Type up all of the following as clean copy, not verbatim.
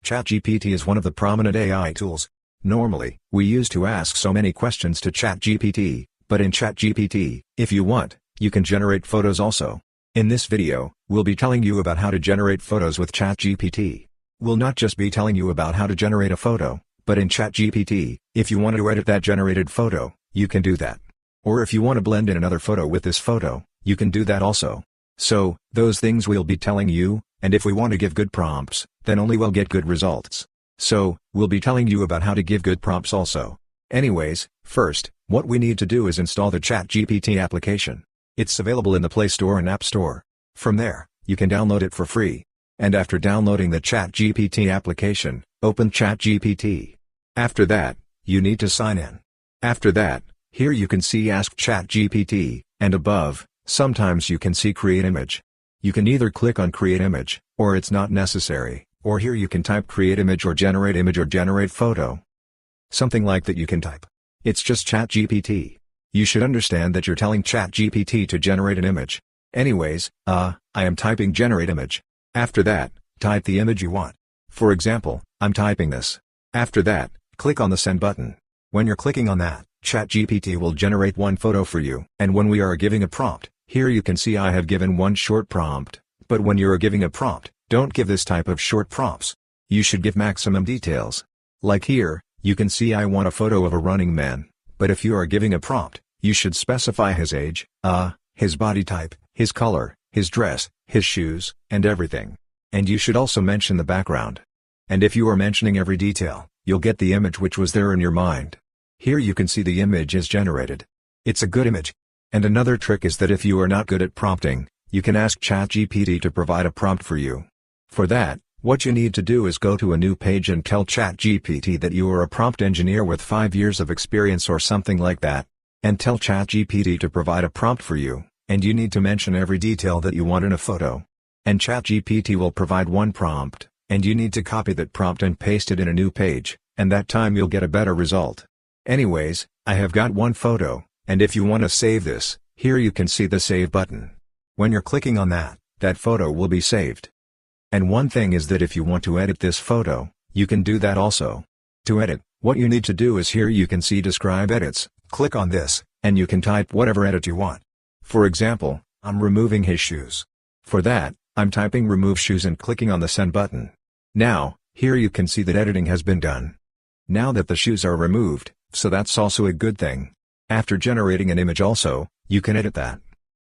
ChatGPT is one of the prominent AI tools. Normally, we used to ask so many questions to ChatGPT, but in ChatGPT, if you want, you can generate photos also. In this video, we'll be telling you about how to generate photos with ChatGPT. We'll not just be telling you about how to generate a photo, but in ChatGPT, if you want to edit that generated photo, you can do that. Or if you want to blend in another photo with this photo, you can do that also. So, those things we'll be telling you, and if we want to give good prompts, then only we'll get good results. So, we'll be telling you about how to give good prompts also. Anyways, first, what we need to do is install the ChatGPT application. It's available in the Play Store and App Store. From there, you can download it for free. And after downloading the ChatGPT application, open ChatGPT. After that, you need to sign in. After that, here you can see Ask ChatGPT, and above, sometimes you can see Create Image. You can either click on Create Image, or it's not necessary, or here you can type Create Image or Generate Photo. Something like that you can type. It's just ChatGPT. You should understand that you're telling ChatGPT to generate an image. Anyways, I am typing Generate Image. After that, type the image you want. For example, I'm typing this. After that, click on the Send button. When you're clicking on that, ChatGPT will generate one photo for you. And when we are giving a prompt, here you can see I have given one short prompt. But when you are giving a prompt, don't give this type of short prompts. You should give maximum details. Like here, you can see I want a photo of a running man. But if you are giving a prompt, you should specify his age, his body type, his color, his dress, his shoes, and everything. And you should also mention the background. And if you are mentioning every detail, you'll get the image which was there in your mind. Here you can see the image is generated. It's a good image. And another trick is that if you are not good at prompting, you can ask ChatGPT to provide a prompt for you. For that, what you need to do is go to a new page and tell ChatGPT that you are a prompt engineer with 5 years of experience or something like that. And tell ChatGPT to provide a prompt for you, and you need to mention every detail that you want in a photo. And ChatGPT will provide one prompt, and you need to copy that prompt and paste it in a new page, and that time you'll get a better result. Anyways, I have got one photo, and if you want to save this, here you can see the Save button. When you're clicking on that, that photo will be saved. And one thing is that if you want to edit this photo, you can do that also. To edit, what you need to do is here you can see Describe Edits, click on this, and you can type whatever edit you want. For example, I'm removing his shoes. For that, I'm typing Remove Shoes and clicking on the Send button. Now, here you can see that editing has been done. Now that the shoes are removed, so that's also a good thing. After generating an image also, you can edit that.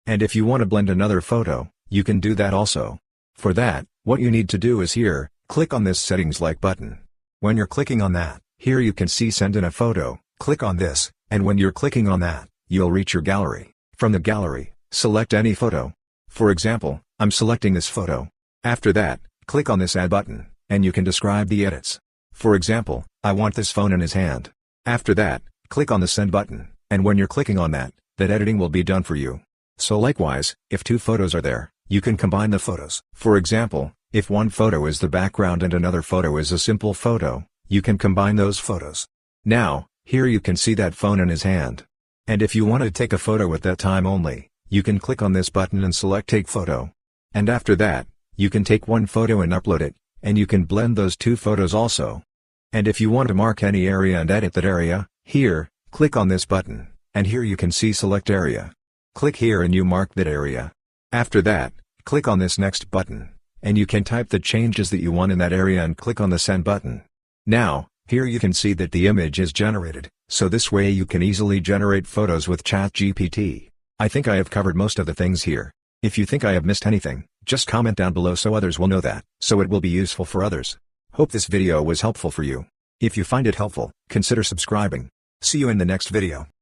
And if you want to blend another photo, you can do that also. For that, what you need to do is here, click on this Settings Like button. When you're clicking on that, here you can see Send in a photo, click on this, and when you're clicking on that, you'll reach your gallery. From the gallery, select any photo. For example, I'm selecting this photo. After that, click on this Add button, and you can describe the edits. For example, I want this phone in his hand. After that, click on the Send button, and when you're clicking on that, that editing will be done for you. So likewise, if two photos are there, you can combine the photos. For example, if one photo is the background and another photo is a simple photo, you can combine those photos. Now, here you can see that phone in his hand. And if you want to take a photo at that time only, you can click on this button and select Take Photo. And after that, you can take one photo and upload it, and you can blend those two photos also. And if you want to mark any area and edit that area, here, click on this button, and here you can see Select Area. Click here and you mark that area. After that, click on this Next button, and you can type the changes that you want in that area and click on the Send button. Now, here you can see that the image is generated, so this way you can easily generate photos with ChatGPT. I think I have covered most of the things here. If you think I have missed anything, just comment down below so others will know that, so it will be useful for others. Hope this video was helpful for you. If you find it helpful, consider subscribing. See you in the next video.